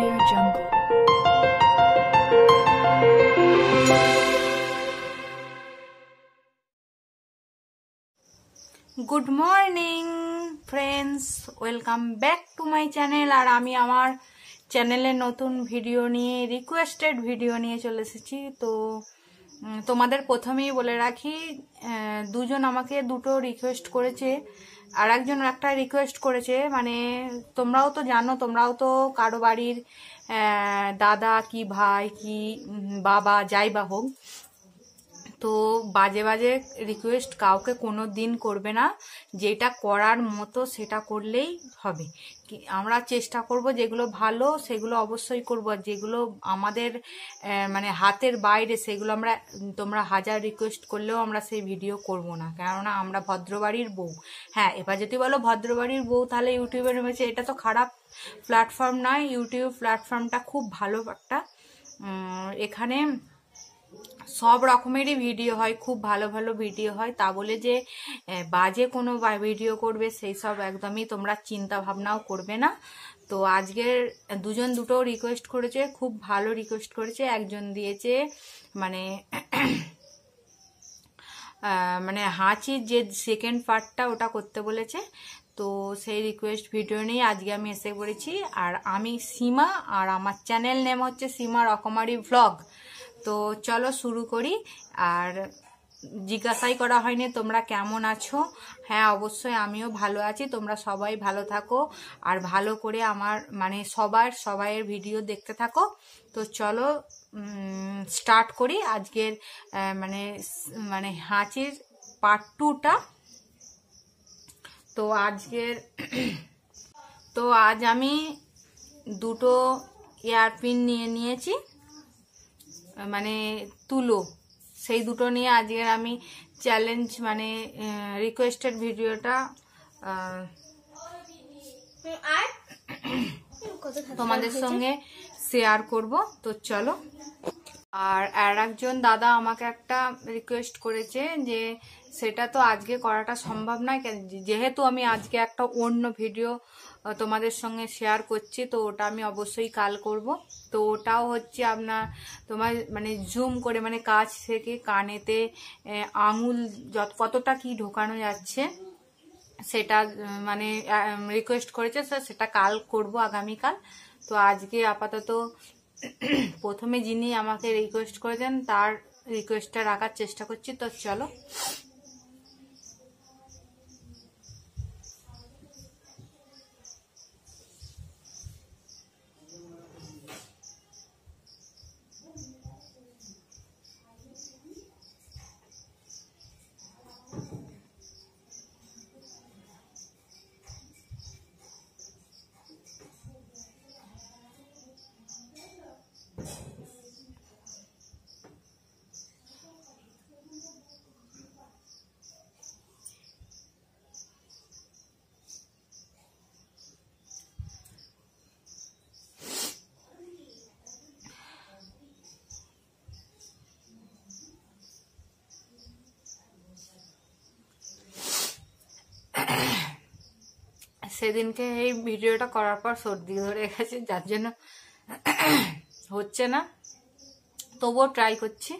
Audio Jungle. Good morning friends, welcome back to my channel. আর আমি আমার চ্যানেলে নতুন ভিডিও নিয়ে, রিকোয়েস্টেড ভিডিও নিয়ে চলে এসেছি। তো তোমাদের প্রথমেই বলে রাখি, দুজন আমাকে দুটো রিকোয়েস্ট করেছে, আর একজন একটা রিকোয়েস্ট করেছে। মানে তোমরাও তো জানো, তোমরাও তো কারো বাড়ির দাদা কি ভাই কি বাবা যাই বা হোক, তো বাজে বাজে রিকোয়েস্ট কাউকে কোনো দিন করবে না। যেটা করার মতো সেটা করলেই হবে। আমরা চেষ্টা করব যেগুলো ভালো সেগুলো অবশ্যই করব, আর যেগুলো আমাদের মানে হাতের বাইরে সেগুলো তোমরা হাজার রিকোয়েস্ট করলেও আমরা সেই ভিডিও করব না, কেননা আমরা ভদ্রবাড়ির বউ। হ্যাঁ, এবার যদি বলো ভদ্রবাড়ির বউ তাহলে ইউটিউবে নেমেছে, এটা তো খারাপ প্ল্যাটফর্ম নয়। ইউটিউব প্ল্যাটফর্মটা খুব ভালো একটা, এখানে সব রকমেরই ভিডিও হয়, খুব ভালো ভালো ভিডিও হয়। তা বলে যে বাজে কোনো ভিডিও করবে সেই সব একদমই তোমরা চিন্তা ভাবনাও করবে না। তো আজকের দুজন দুটো রিকোয়েস্ট করেছে, খুব ভালো রিকোয়েস্ট করেছে। একজন দিয়েছে মানে মানে হাঁচির যে সেকেন্ড পার্টটা ওটা করতে বলেছে। তো সেই রিকোয়েস্ট ভিডিও নিয়ে আজকে আমি এসে পড়েছি। আর আমি সীমা, আর আমার চ্যানেল নেম হচ্ছে সীমা রকমারি ভ্লগ। তো চলো শুরু করি। আর জিজ্ঞাসাই করা হয়নি তোমরা কেমন আছো। হ্যাঁ, অবশ্যই আমিও ভালো আছি। তোমরা সবাই ভালো থাকো আর ভালো করে আমার মানে সবাইয়ের ভিডিও দেখতে থাকো। তো চলো স্টার্ট করি আজকের মানে মানে হাঁচির পার্ট 2টা। তো আজ আমি দুটো ইয়ারপিন নিয়েছি, মানে তুলো, সেই দুটো নিয়ে আজকের আমি চ্যালেঞ্জ মানে রিকোয়েস্টেড ভিডিওটা তোমাদের সঙ্গে শেয়ার করব। তো চলো। আর একজন দাদা আমাকে একটা রিকোয়েস্ট করেছে যে সেটা তো আজকে করাটা সম্ভব নয়, যেহেতু আমি আজকে একটা অন্য ভিডিও তোমাদের সঙ্গে শেয়ার করছি, তো ওটা আমি অবশ্যই কাল করব। তো ওটাও হচ্ছে তোমার মানে জুম করে, মানে কাছ থেকে কানেতে আঙুল কতটা কি ঢোকানো যাচ্ছে সেটা মানে রিকোয়েস্ট করেছে, সেটা কাল করব, আগামীকাল। তো আজকে আপাতত প্রথমে যিনি আমাকে রিকোয়েস্ট করেছেন তার রিকোয়েস্টটা রাখার চেষ্টা করছি। তো চলো। সেদিনকে এই ভিডিওটা করার পর সর্দি ধরে গেছে, যার জন্য হচ্ছে না, তবুও ট্রাই করছি।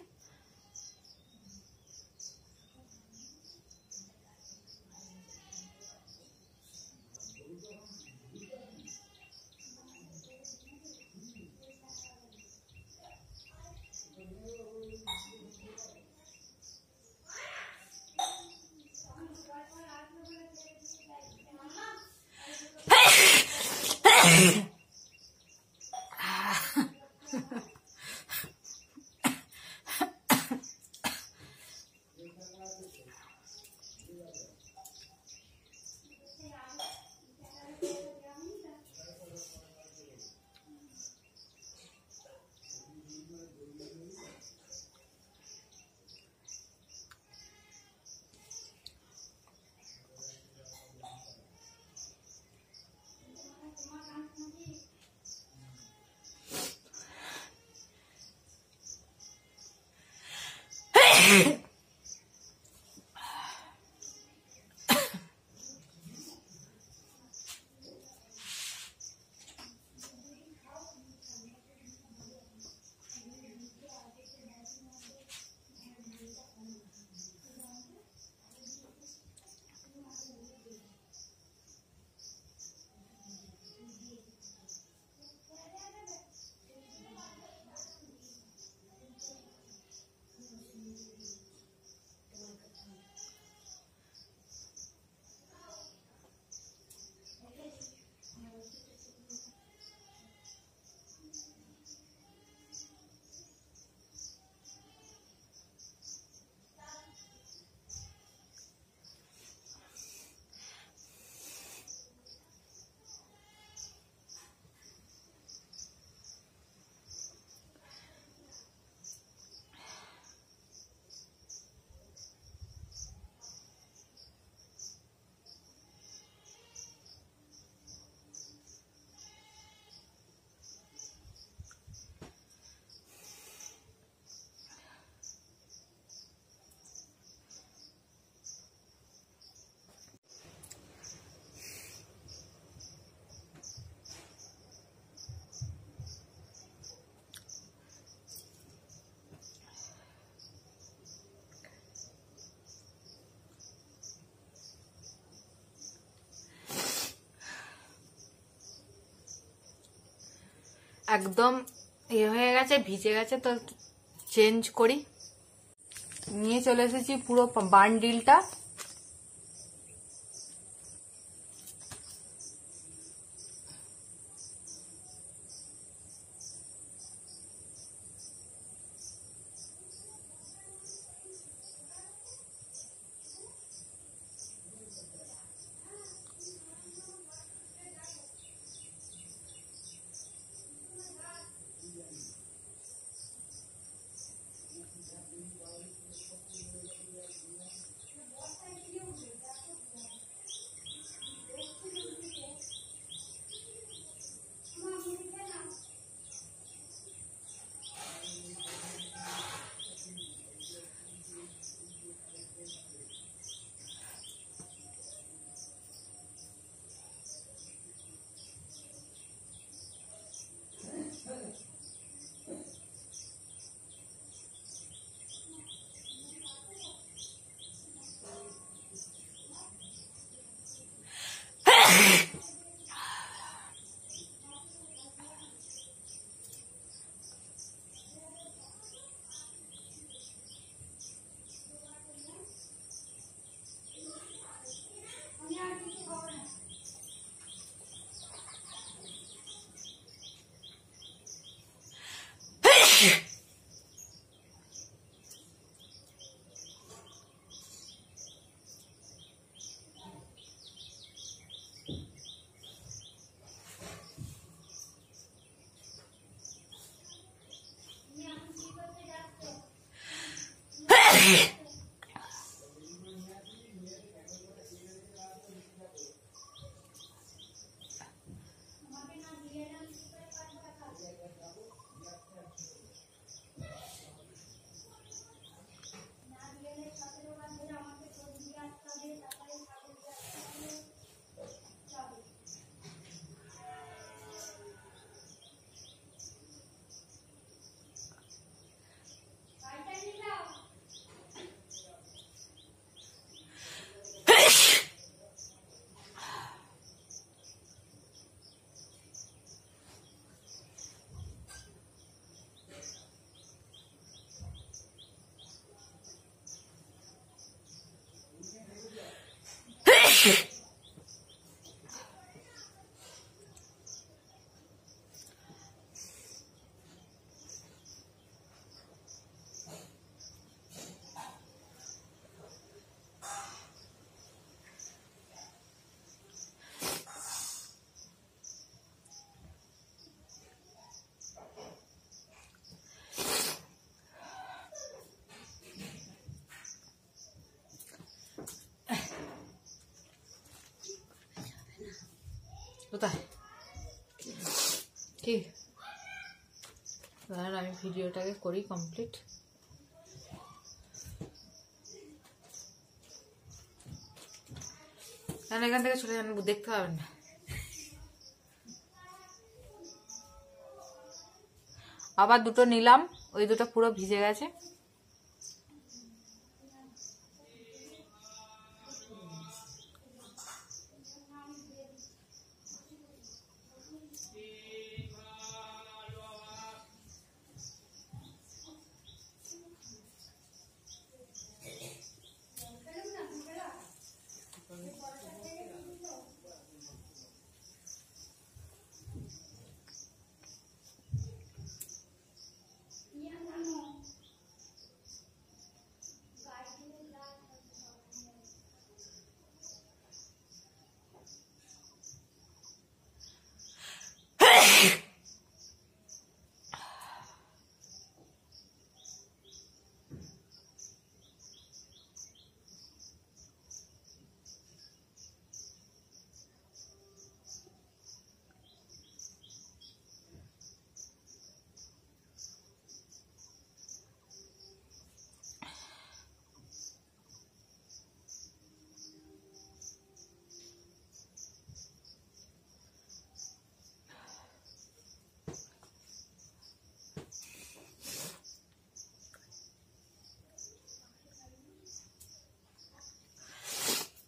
একদম হয়ে গেছে, ভিজে গেছে, তো চেঞ্জ করি। নিয়ে চলে এসেছি পুরো বান্ডিলটা। কোথায় কি আমি ভিডিওটাকে করি কমপ্লিট। এখান থেকে চলে যান, দেখতে পাবেন না। আবার দুটো নিলাম, ওই দুটো পুরো ভিজে গেছে।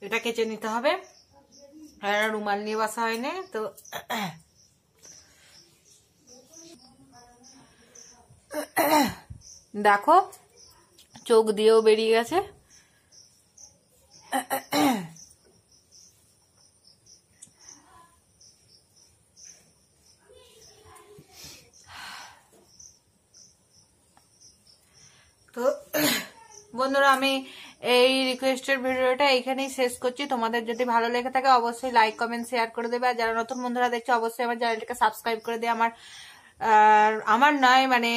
এটা কেচে নিতে হবে, রুমাল নিয়ে বসা হয়নি তো দেখো চোখ দিয়েও বেরিয়ে গেছে। তো বন্ধুরা আমি এই রিকোয়েস্টের ভিডিওটা এইখানেই শেষ করছি। তোমাদের যদি ভালো লেগে থাকে অবশ্যই লাইক কমেন্ট শেয়ার করে দেবে, আর যারা নতুন বন্ধুরা দেখছো অবশ্যই আমার চ্যানেলটাকে সাবস্ক্রাইব করে দিয়ে আমার নয় মানে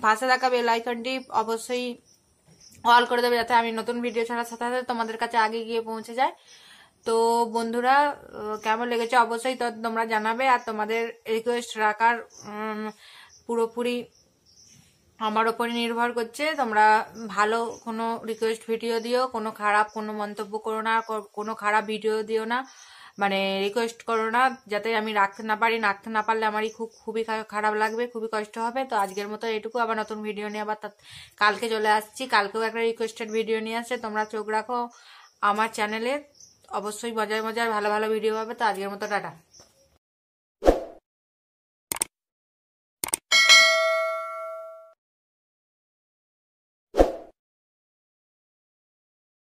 পাশে থাকা বেল আইকনটি অবশ্যই অল করে দেবে, যাতে আমি নতুন ভিডিও ছাড়ার সাথে সাথে তোমাদের কাছে আগে গিয়ে পৌঁছে যায়। তো বন্ধুরা কেমন লেগেছে অবশ্যই তো তোমরা জানাবে, আর তোমাদের রিকোয়েস্ট রাখার পুরোপুরি আমার ওপরে নির্ভর করছে। তোমরা ভালো কোনো রিকোয়েস্ট ভিডিও দিও, কোনো খারাপ কোনো মন্তব্য করো না, কোনো খারাপ ভিডিও দিও না, মানে রিকোয়েস্ট করো না, যাতে আমি রাখতে না পারি। রাখতে না পারলে আমারই খুবই খারাপ লাগবে, খুবই কষ্ট হবে। তো আজকের মতো এটুকু, আবার নতুন ভিডিও নিয়ে আবার কালকে চলে আসছি। কালকেও একটা রিকোয়েস্টেড ভিডিও নিয়ে আসছে, তোমরা চোখ রাখো আমার চ্যানেলে, অবশ্যই মজার মজার ভালো ভালো ভিডিও হবে। তো আজকের মতো টাটা।